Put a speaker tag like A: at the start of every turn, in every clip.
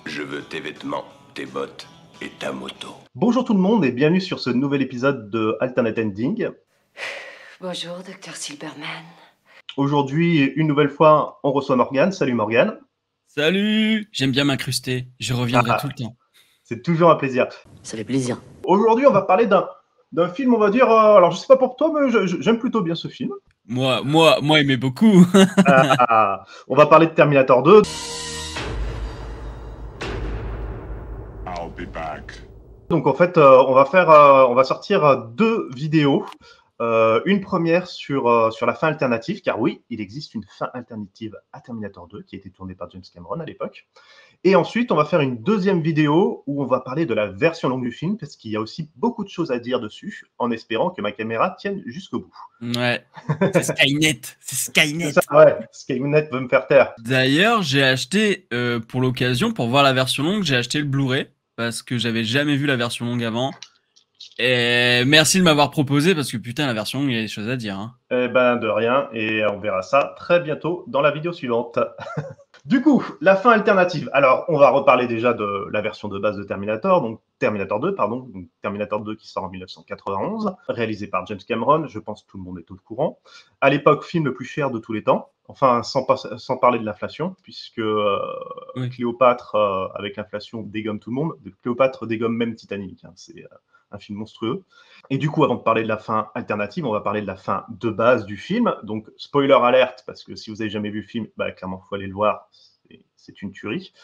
A: Je veux tes vêtements, tes bottes et ta moto.
B: Bonjour tout le monde et bienvenue sur ce nouvel épisode de Alternate Ending.
C: Bonjour, Dr. Silberman.
B: Aujourd'hui, une nouvelle fois, on reçoit Morgane. Salut Morgane.
D: Salut! J'aime bien m'incruster, je reviendrai tout le temps.
B: C'est toujours un plaisir.
C: Ça fait plaisir.
B: Aujourd'hui, on va parler d'un film, on va dire... alors, je sais pas pour toi, mais j'aime plutôt bien ce film.
D: Moi, aimais beaucoup.
B: On va parler de Terminator 2.
E: I'll be back.
B: Donc, en fait, on va sortir deux vidéos. Une première sur la fin alternative, car oui, il existe une fin alternative à Terminator 2 qui a été tournée par James Cameron à l'époque. Et ensuite, on va faire une deuxième vidéo où on va parler de la version longue du film, parce qu'il y a aussi beaucoup de choses à dire dessus, en espérant que ma caméra tienne jusqu'au bout.
D: Ouais, c'est Skynet, c'est Skynet.
B: C'est ça, ouais, Skynet veut me faire taire.
D: D'ailleurs, j'ai acheté, pour l'occasion, pour voir la version longue, j'ai acheté le Blu-ray, parce que j'avais jamais vu la version longue avant. Et merci de m'avoir proposé, parce que putain, la version longue, il y a des choses à dire. Hein.
B: Eh ben, de rien, et on verra ça très bientôt dans la vidéo suivante. Du coup, la fin alternative. Alors, on va reparler déjà de la version de base de Terminator, donc Terminator 2, pardon, donc Terminator 2 qui sort en 1991, réalisé par James Cameron, je pense que tout le monde est au courant. À l'époque, film le plus cher de tous les temps, enfin, sans parler de l'inflation, puisque
D: Oui.
B: Cléopâtre, avec l'inflation, dégomme tout le monde. Cléopâtre dégomme même Titanic, hein, c'est un film monstrueux. Et du coup, avant de parler de la fin alternative, on va parler de la fin de base du film. Donc, spoiler alerte, parce que si vous avez jamais vu le film, bah, clairement, il faut aller le voir. C'est une tuerie.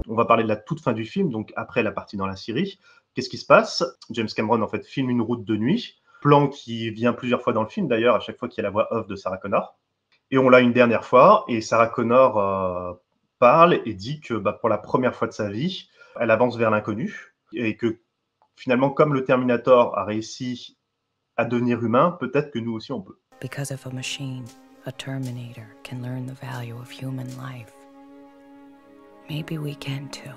B: On va parler de la toute fin du film, donc après la partie dans la Syrie. Qu'est-ce qui se passe? James Cameron, en fait, filme une route de nuit. Plan qui vient plusieurs fois dans le film, d'ailleurs, à chaque fois qu'il y a la voix off de Sarah Connor. Et on l'a une dernière fois, et Sarah Connor parle et dit que pour la première fois de sa vie, elle avance vers l'inconnu, et que finalement, comme le Terminator a réussi à devenir humain, peut-être que nous aussi on peut.
F: Because of a machine, a Terminator can learn the value of human life. Maybe we can too.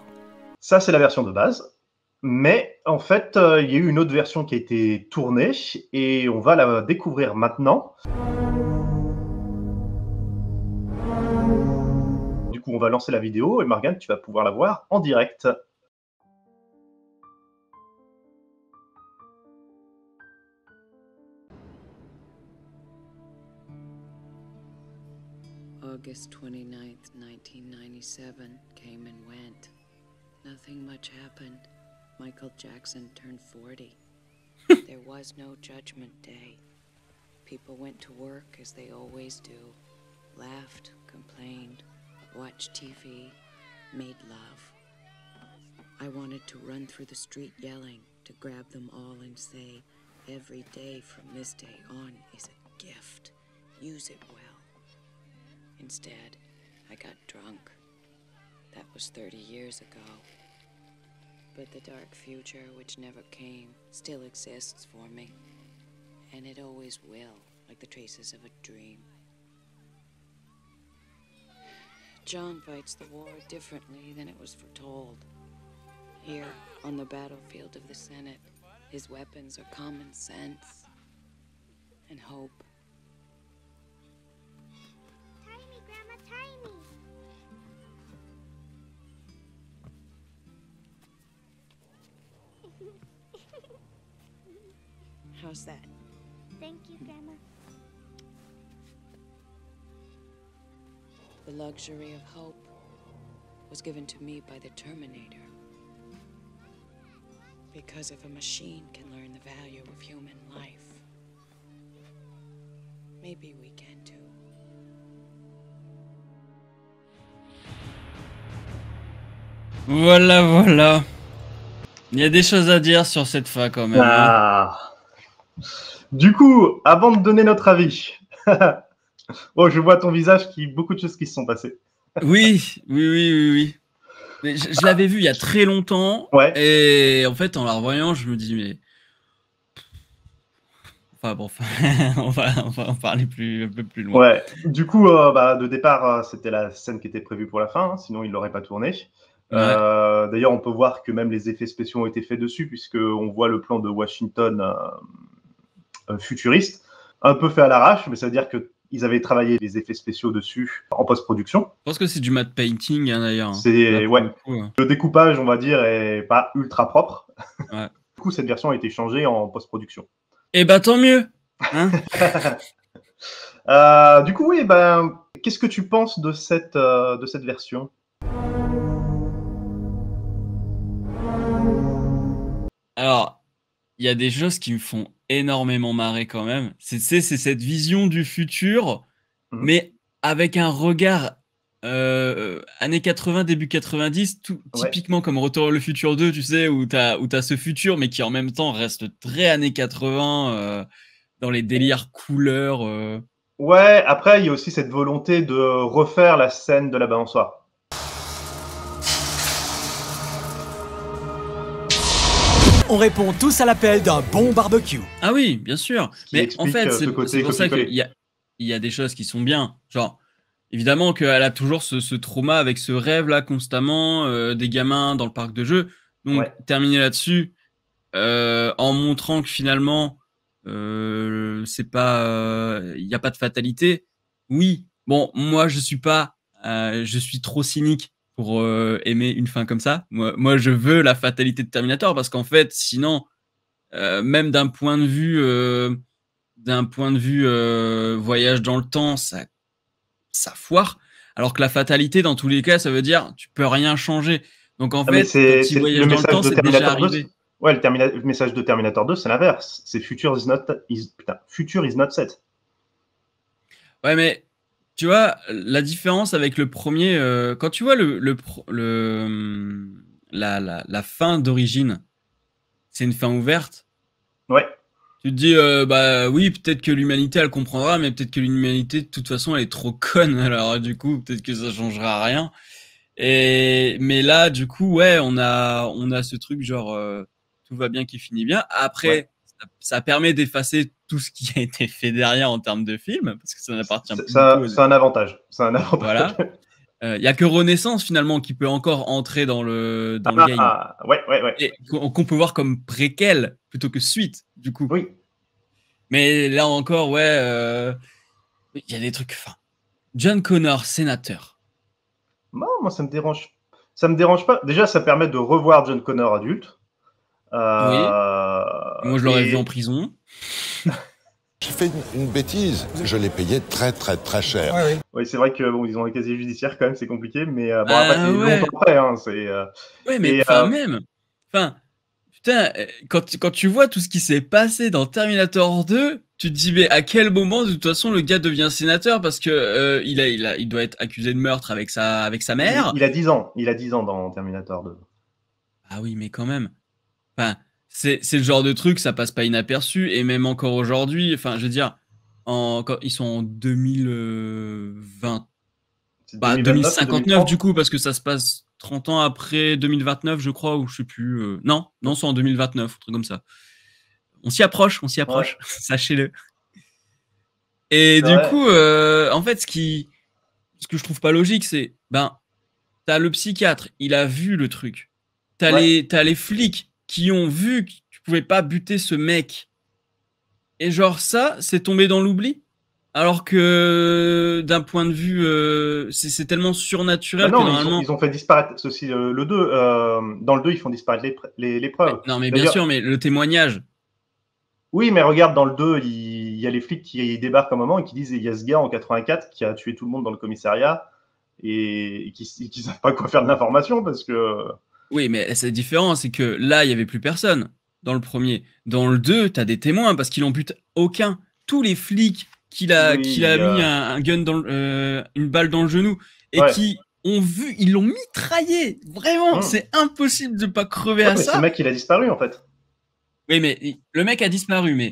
B: Ça, c'est la version de base. Mais en fait, il y a eu une autre version qui a été tournée, et on va la découvrir maintenant. Du coup, on va lancer la vidéo, et Morgane, tu vas pouvoir la voir en direct.
C: August 29th, 1997 came and went. Nothing much happened. Michael Jackson turned 40. There was no Judgment Day. People went to work as they always do. Laughed, complained, watched TV, made love. I wanted to run through the street yelling, to grab them all and say, every day from this day on is a gift. Use it well. Instead, I got drunk. That was 30 years ago. But the dark future, which never came, still exists for me. And it always will, like the traces of a dream. John fights the war differently than it was foretold. Here, on the battlefield of the Senate, his weapons are common sense and hope. How's that?
G: Thank you, Grandma.
C: The luxury of hope was given to me by the Terminator. Because if a machine can learn the value of human life, maybe we can too.
D: Voilà. Il y a des choses à dire sur cette fin quand même.
B: Ah. Du coup, avant de donner notre avis, oh, je vois ton visage beaucoup de choses qui se sont passées.
D: Oui. Mais je l'avais vu il y a très longtemps.
B: Ouais.
D: Et en fait, en la revoyant, je me dis, mais. Enfin bon, on va en parler un peu plus loin.
B: Ouais. Du coup, de départ, c'était la scène qui était prévue pour la fin, hein, sinon il l'aurait pas tournée.
D: Ouais.
B: D'ailleurs, on peut voir que même les effets spéciaux ont été faits dessus, puisqu'on voit le plan de Washington futuriste, un peu fait à l'arrache, mais ça veut dire que Ils avaient travaillé les effets spéciaux dessus en post-production.
D: Je pense que c'est du matte painting hein, d'ailleurs.
B: C'est
D: Là, pour
B: ouais.
D: le coup,
B: Le découpage, on va dire, est pas ultra propre.
D: Ouais.
B: Du coup, cette version a été changée en post-production.
D: Eh bah tant mieux. Hein.
B: Du coup, oui, qu'est-ce que tu penses de cette version?
D: Alors, il y a des choses qui me font énormément marrer quand même. C'est cette vision du futur,
B: Mhm.
D: mais avec un regard années 80, début 90,
B: Ouais.
D: typiquement comme Retour vers le futur 2, tu sais, où t'as ce futur, mais qui en même temps reste très années 80, dans les délires couleurs.
B: Ouais, après, il y a aussi cette volonté de refaire la scène de la balançoire.
H: On répond tous à l'appel d'un bon barbecue.
D: Ah oui, bien sûr.
B: Qui
D: Mais en
B: explique,
D: fait,
B: ce
D: c'est
B: côté
D: pour ça
B: copier-coller.
D: qu'il y a des choses qui sont bien. Genre, évidemment qu'elle a toujours ce trauma avec ce rêve-là constamment, des gamins dans le parc de jeux. Donc,
B: Ouais.
D: terminer là-dessus, en montrant que finalement, c'est pas, il n'y a pas de fatalité. Oui, bon, moi, je suis trop cynique pour aimer une fin comme ça. Moi, je veux la fatalité de Terminator parce qu'en fait, sinon, même d'un point de vue voyage dans le temps, ça foire. Alors que la fatalité, dans tous les cas, ça veut dire tu peux rien changer. Donc en
B: Ah, mais
D: fait, quand il
B: le
D: voyage dans le
B: message
D: temps,
B: de
D: c'est déjà
B: Terminator 2.
D: arrivé.
B: Ouais, le message de Terminator 2, c'est l'inverse. C'est future is not set.
D: Ouais, mais tu vois, la différence avec le premier, quand tu vois la fin d'origine, c'est une fin ouverte.
B: Ouais.
D: Tu te dis, bah oui, peut-être que l'humanité, elle comprendra, mais peut-être que l'humanité, de toute façon, elle est trop conne. Alors, du coup, peut-être que ça changera rien. Mais là, du coup, ouais, on a ce truc genre, tout va bien qui finit bien. Après,
B: Ouais.
D: ça permet d'effacer tout ce qui a été fait derrière en termes de film, parce que ça n'appartient plus du tout
B: C'est un avantage. C'est un avantage.
D: Voilà. Il y a que Renaissance, finalement, qui peut encore entrer dans le game.
B: Ouais.
D: Et qu'on peut voir comme préquel plutôt que suite, du coup.
B: Oui.
D: Mais là encore, ouais, il y a des trucs. Enfin, John Connor, sénateur.
B: Non, moi, ça me dérange. Ça me dérange pas. Déjà, ça permet de revoir John Connor adulte.
D: Oui. Moi, je l'aurais vu en prison.
I: J'ai fait une bêtise. Je l'ai payé très cher.
B: Oui, c'est vrai que bon, ils ont un casier judiciaire quand même, c'est compliqué, mais bon,
D: Ah,
B: après, c'est
D: ouais.
B: longtemps après. Hein, c'est,
D: Ouais, mais même. Enfin, putain, quand tu vois tout ce qui s'est passé dans Terminator 2, tu te dis, mais à quel moment, de toute façon, le gars devient sénateur parce que il doit être accusé de meurtre avec sa mère.
B: Il a 10 ans. Il a 10 ans dans Terminator 2.
D: Ah oui, mais quand même. Enfin, c'est le genre de truc, ça passe pas inaperçu. Et même encore aujourd'hui, enfin, je veux dire, quand ils sont en 2020. Bah, 2059 du coup, parce que ça se passe 30 ans après 2029, je crois, ou je sais plus. Non, c'est en 2029, un truc comme ça. On s'y approche,
B: Ouais.
D: sachez-le. Et du coup, en fait, ce que je trouve pas logique, c'est, t'as le psychiatre, il a vu le truc. T'as les flics qui ont vu que tu pouvais pas buter ce mec. Et genre ça, c'est tombé dans l'oubli. Alors que d'un point de vue, c'est tellement surnaturel
B: non,
D: que normalement.
B: ils ont fait disparaître ceci le 2. Dans le 2, ils font disparaître les preuves.
D: Non, mais bien sûr, mais le témoignage.
B: Oui, mais regarde, dans le 2, il y a les flics qui débarquent un moment et qui disent il y a ce gars en 84 qui a tué tout le monde dans le commissariat et qui savent pas quoi faire de l'information parce que.
D: Oui, mais c'est différent, c'est que là, il y avait plus personne dans le premier. Dans le 2, t'as des témoins parce qu'il en bute aucun. Tous les flics qu'il a mis un gun une balle dans le genou et qui ont vu, ils l'ont mitraillé. Vraiment, c'est impossible de pas crever à
B: mais
D: ça.
B: Ce mec, il a disparu en fait.
D: Oui, mais le mec a disparu, mais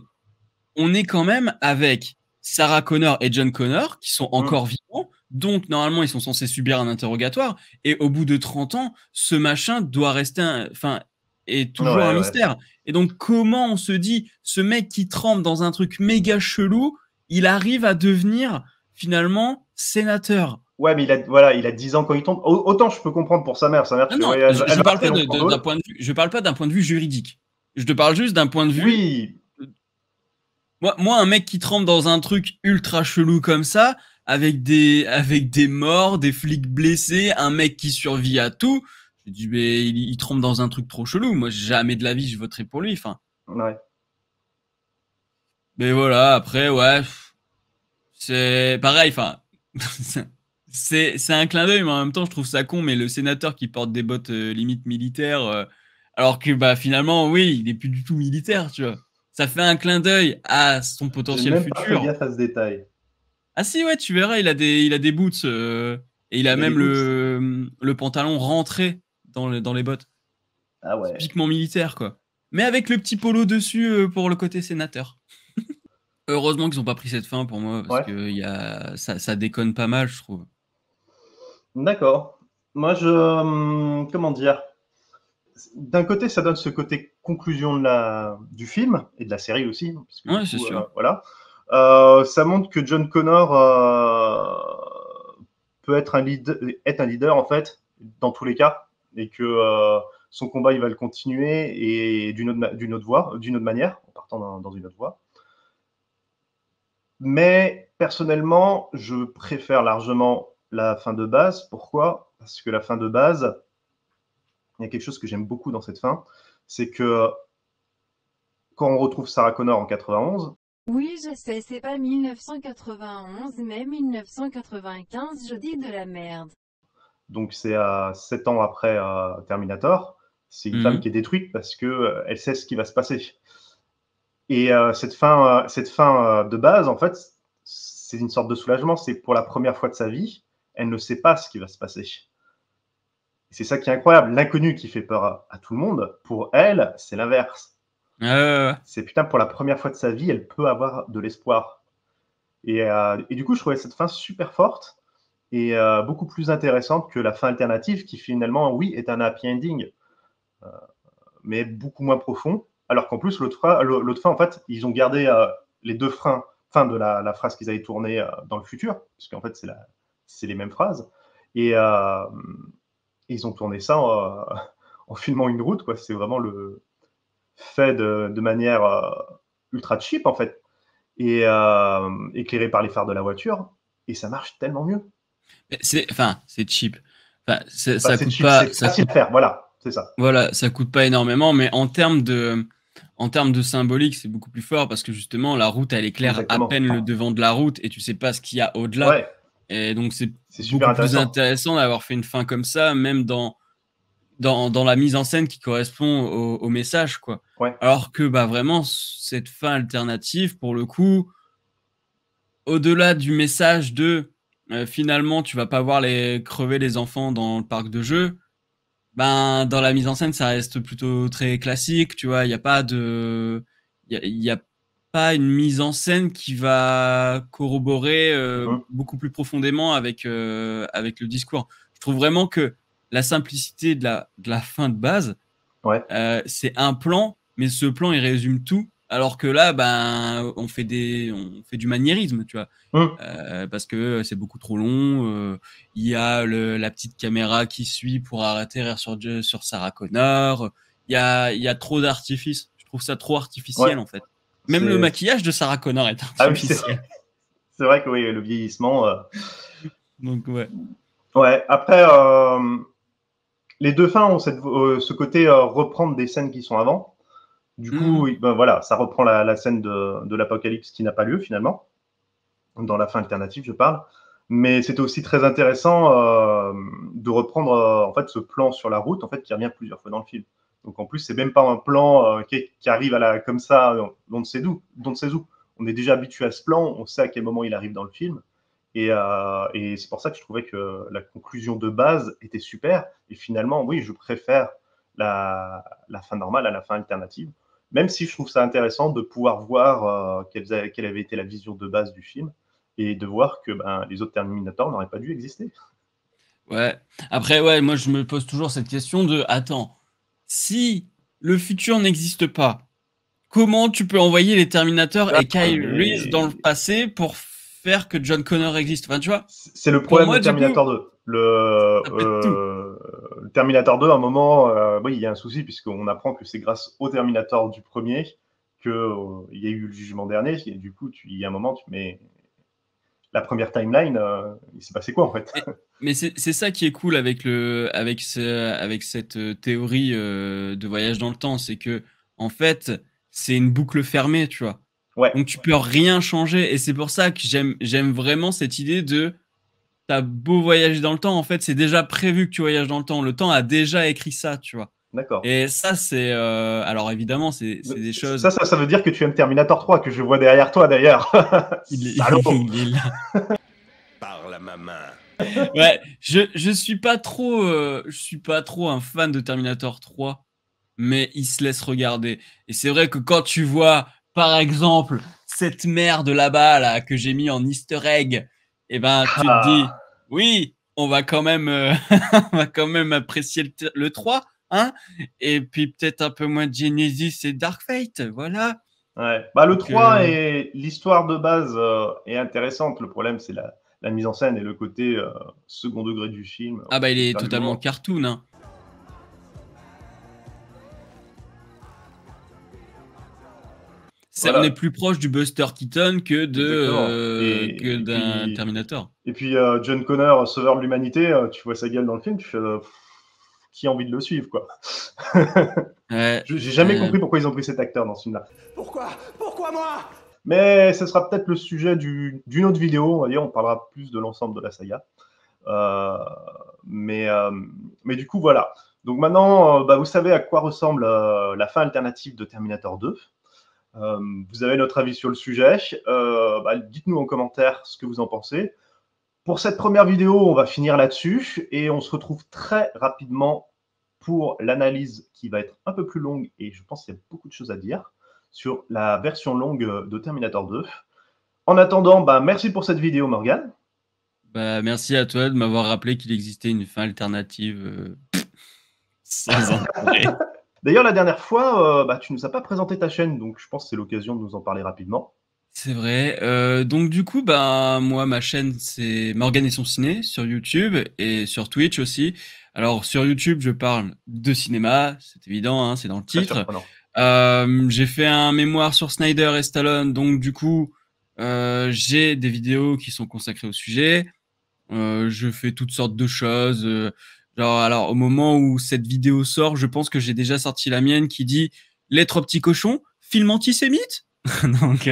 D: on est quand même avec Sarah Connor et John Connor qui sont encore vivants. Donc, normalement, ils sont censés subir un interrogatoire. Et au bout de 30 ans, ce machin doit rester est toujours un mystère. Et donc, comment on se dit, ce mec qui trempe dans un truc méga chelou, il arrive à devenir, finalement, sénateur?
B: Ouais, mais il a 10 ans quand il tombe. Autant je peux comprendre pour sa mère. Sa mère,
D: non, je parle pas d'un point de vue, je parle pas d'un point de vue juridique. Je te parle juste d'un point de vue.
B: Oui.
D: Moi, un mec qui trempe dans un truc ultra chelou comme ça, avec des morts, des flics blessés, un mec qui survit à tout, je dis, mais il trempe dans un truc trop chelou. Moi, jamais de la vie, je voterai pour lui. Enfin,
B: Ouais.
D: mais voilà, après, ouais, c'est pareil. Enfin, c'est un clin d'œil, mais en même temps, je trouve ça con. Mais le sénateur qui porte des bottes limite militaires, alors que bah finalement, oui, il est plus du tout militaire, tu vois. Ça fait un clin d'œil à son
B: J'ai
D: potentiel
B: même pas fait
D: futur.
B: gaffe à ce détail.
D: Ah si, ouais, tu verras, il a des boots et il a
B: Il a des
D: même
B: boots.
D: le pantalon rentré dans les bottes.
B: Ah ouais.
D: Typiquement militaire, quoi. Mais avec le petit polo dessus pour le côté sénateur. Heureusement qu'ils ont pas pris cette fin pour moi, parce
B: Ouais.
D: que ça déconne pas mal, je trouve.
B: D'accord. Moi, comment dire? D'un côté, ça donne ce côté conclusion du film et de la série aussi, parce que
D: Ouais,
B: du
D: c'est
B: coup,
D: sûr.
B: voilà. Ça montre que John Connor peut être un leader en fait dans tous les cas, et que son combat il va le continuer et d'une autre manière, en partant dans une autre voie. Mais personnellement, je préfère largement la fin de base. Pourquoi? Parce que la fin de base, il y a quelque chose que j'aime beaucoup dans cette fin, c'est que quand on retrouve Sarah Connor en 91,
J: Oui, je sais, c'est pas 1991, mais 1995, je dis de la merde.
B: donc c'est 7 ans après Terminator, c'est une femme qui est détruite parce que elle sait ce qui va se passer. Et cette fin de base, en fait, c'est une sorte de soulagement. C'est pour la première fois de sa vie, elle ne sait pas ce qui va se passer. Et c'est ça qui est incroyable. L'inconnu qui fait peur à tout le monde, pour elle, c'est l'inverse. C'est putain, pour la première fois de sa vie, elle peut avoir de l'espoir. Et du coup, je trouvais cette fin super forte et beaucoup plus intéressante que la fin alternative qui finalement, oui, est un happy ending, mais beaucoup moins profond. Alors qu'en plus, l'autre fin, en fait, ils ont gardé les deux fins de la phrase qu'ils avaient tournée dans le futur, puisqu'en fait, c'est les mêmes phrases. Et ils ont tourné ça en filmant une route, quoi. C'est vraiment le fait de manière ultra cheap, en fait, et éclairé par les phares de la voiture, et ça marche tellement mieux.
D: C'est cheap. Enfin,
B: C'est
D: ça
B: cheap,
D: coûte pas.
B: c'est facile à faire, voilà, c'est ça.
D: Voilà, ça coûte pas énormément, mais en termes de symbolique, c'est beaucoup plus fort parce que justement, la route, elle éclaire
B: Exactement.
D: à peine le devant de la route et tu sais pas ce qu'il y a au-delà.
B: Ouais.
D: Et donc, c'est
B: super
D: beaucoup plus
B: intéressant.
D: intéressant d'avoir fait une fin comme ça, même dans la mise en scène qui correspond au message, quoi.
B: Ouais.
D: Alors que, bah, vraiment, cette fin alternative, pour le coup, au-delà du message de finalement, tu vas pas voir crever les enfants dans le parc de jeux. Ben, dans la mise en scène, ça reste plutôt très classique, tu vois. Il y a pas une mise en scène qui va corroborer beaucoup plus profondément avec le discours. Je trouve vraiment que la simplicité de la fin de base, c'est un plan, mais ce plan il résume tout. Alors que là, ben, on fait du maniérisme, tu vois. Parce que c'est beaucoup trop long. Il y a la petite caméra qui suit pour atterrir sur Sarah Connor. Il y a trop d'artifices. Je trouve ça trop artificiel, en fait. Même le maquillage de Sarah Connor est artificiel.
B: Ah oui, c'est vrai que oui, le vieillissement.
D: Donc, ouais.
B: Ouais, après, les deux fins ont ce côté reprendre des scènes qui sont avant. Du coup, ben voilà, ça reprend la scène de l'apocalypse qui n'a pas lieu finalement. Dans la fin alternative, je parle. Mais c'était aussi très intéressant de reprendre en fait ce plan sur la route en fait qui revient plusieurs fois dans le film. Donc en plus, c'est même pas un plan qui arrive comme ça, on ne sait d'où. On est déjà habitué à ce plan, on sait à quel moment il arrive dans le film. Et c'est pour ça que je trouvais que la conclusion de base était super. Et finalement, oui, je préfère la fin normale à la fin alternative. Même si je trouve ça intéressant de pouvoir voir quelle avait été la vision de base du film et de voir que les autres Terminators n'auraient pas dû exister.
D: Ouais. Après, ouais, moi, je me pose toujours cette question de, attends, si le futur n'existe pas, comment tu peux envoyer les Terminators et Kyle Reese dans le passé pour faire que John Connor existe? Enfin, tu vois.
B: C'est le problème de Terminator 2. Le Terminator 2, à un moment, oui, il y a un souci puisqu'on apprend que c'est grâce au Terminator du premier que il y a eu le jugement dernier, et du coup, il y a un moment, tu mets la première timeline, il s'est passé quoi en fait?
D: Mais c'est ça qui est cool avec cette théorie de voyage dans le temps, c'est que en fait, c'est une boucle fermée, tu vois.
B: Ouais.
D: Donc tu peux rien changer, et c'est pour ça que j'aime vraiment cette idée de t'as beau voyager dans le temps, en fait, c'est déjà prévu que tu voyages dans le temps. Le temps a déjà écrit ça, tu vois.
B: D'accord.
D: Et ça, c'est alors évidemment, c'est des choses.
B: Ça veut dire que tu aimes Terminator 3, que je vois derrière toi d'ailleurs. Salaud.
D: Il est là.
A: Parle à ma main.
D: Ouais, je suis pas trop un fan de Terminator 3, mais il se laisse regarder. Et c'est vrai que quand tu vois, par exemple, cette merde là-bas là que j'ai mis en Easter egg, et ben tu te dis, oui, on va quand même apprécier le 3, hein. Et puis peut-être un peu moins de Genesis et Dark Fate, voilà.
B: Ouais. Bah, le 3 et l'histoire de base est intéressante. Le problème, c'est la mise en scène et le côté second degré du film.
D: Ah bah il est totalement cartoon, hein. Voilà. On est plus proche du Buster Keaton que d'un Terminator.
B: Et puis John Connor, sauveur de l'humanité, tu vois sa gueule dans le film, tu fais qui a envie de le suivre, quoi. J'ai jamais compris pourquoi ils ont pris cet acteur dans ce film-là.
K: Pourquoi moi?
B: Mais ce sera peut-être le sujet d'une autre vidéo, on va dire, on parlera plus de l'ensemble de la saga. Mais du coup, voilà. Donc maintenant, vous savez à quoi ressemble la fin alternative de Terminator 2. Vous avez notre avis sur le sujet. Dites-nous en commentaire ce que vous en pensez. Pour cette première vidéo, on va finir là-dessus et on se retrouve très rapidement pour l'analyse qui va être un peu plus longue et je pense qu'il y a beaucoup de choses à dire sur la version longue de Terminator 2. En attendant, merci pour cette vidéo, Morgane.
D: Merci à toi de m'avoir rappelé qu'il existait une fin alternative sans intérêt.
B: D'ailleurs, la dernière fois, tu nous as pas présenté ta chaîne, donc je pense que c'est l'occasion de nous en parler rapidement.
D: C'est vrai. Donc du coup, moi, ma chaîne, c'est Morgane et son ciné sur YouTube et sur Twitch aussi. Alors sur YouTube, je parle de cinéma, c'est évident, hein, c'est dans le titre. J'ai fait un mémoire sur Snyder et Stallone, donc du coup, j'ai des vidéos qui sont consacrées au sujet. Je fais toutes sortes de choses. Alors, au moment où cette vidéo sort, je pense que j'ai déjà sorti la mienne qui dit « Lettre au petit cochon, film antisémite ?» Donc,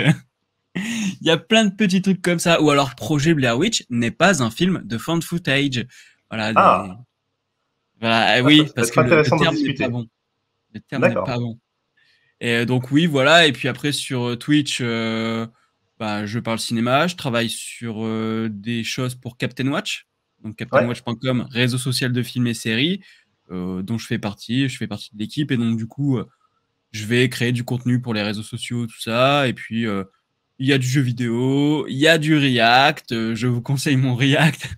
D: il y a plein de petits trucs comme ça. Ou alors, Projet Blair Witch n'est pas un film de found footage. Voilà. Oui, parce que le terme n'est pas bon. Le terme n'est pas bon. Et donc, oui, voilà. Et puis après, sur Twitch, je parle cinéma. Je travaille sur des choses pour Captain Watch. Donc, CaptainWatch.com, réseau social de films et séries, dont je fais partie. Je fais partie de l'équipe. Et donc, du coup, je vais créer du contenu pour les réseaux sociaux, tout ça. Et puis, il y a du jeu vidéo, il y a du React. Je vous conseille mon React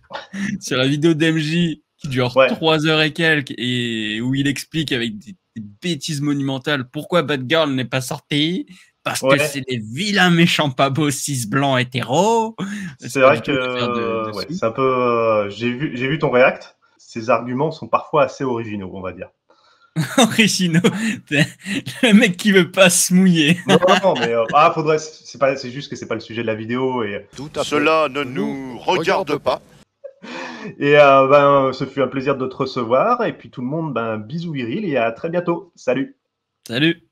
D: sur la vidéo d'MJ qui dure 3 heures et quelques et où il explique avec des bêtises monumentales pourquoi Bad Girl n'est pas sorti. Parce que c'est des vilains méchants pas beaux, cis blancs hétéros.
B: C'est vrai que c'est un peu. J'ai vu ton React. Ces arguments sont parfois assez originaux, on va dire.
D: Originaux. Le mec qui veut pas se mouiller.
B: Non, mais faudrait. C'est juste que c'est pas le sujet de la vidéo et.
I: Tout à fait.
A: Cela ne nous regarde pas.
B: Et ce fut un plaisir de te recevoir. Et puis tout le monde, bisous viril et à très bientôt. Salut.
D: Salut.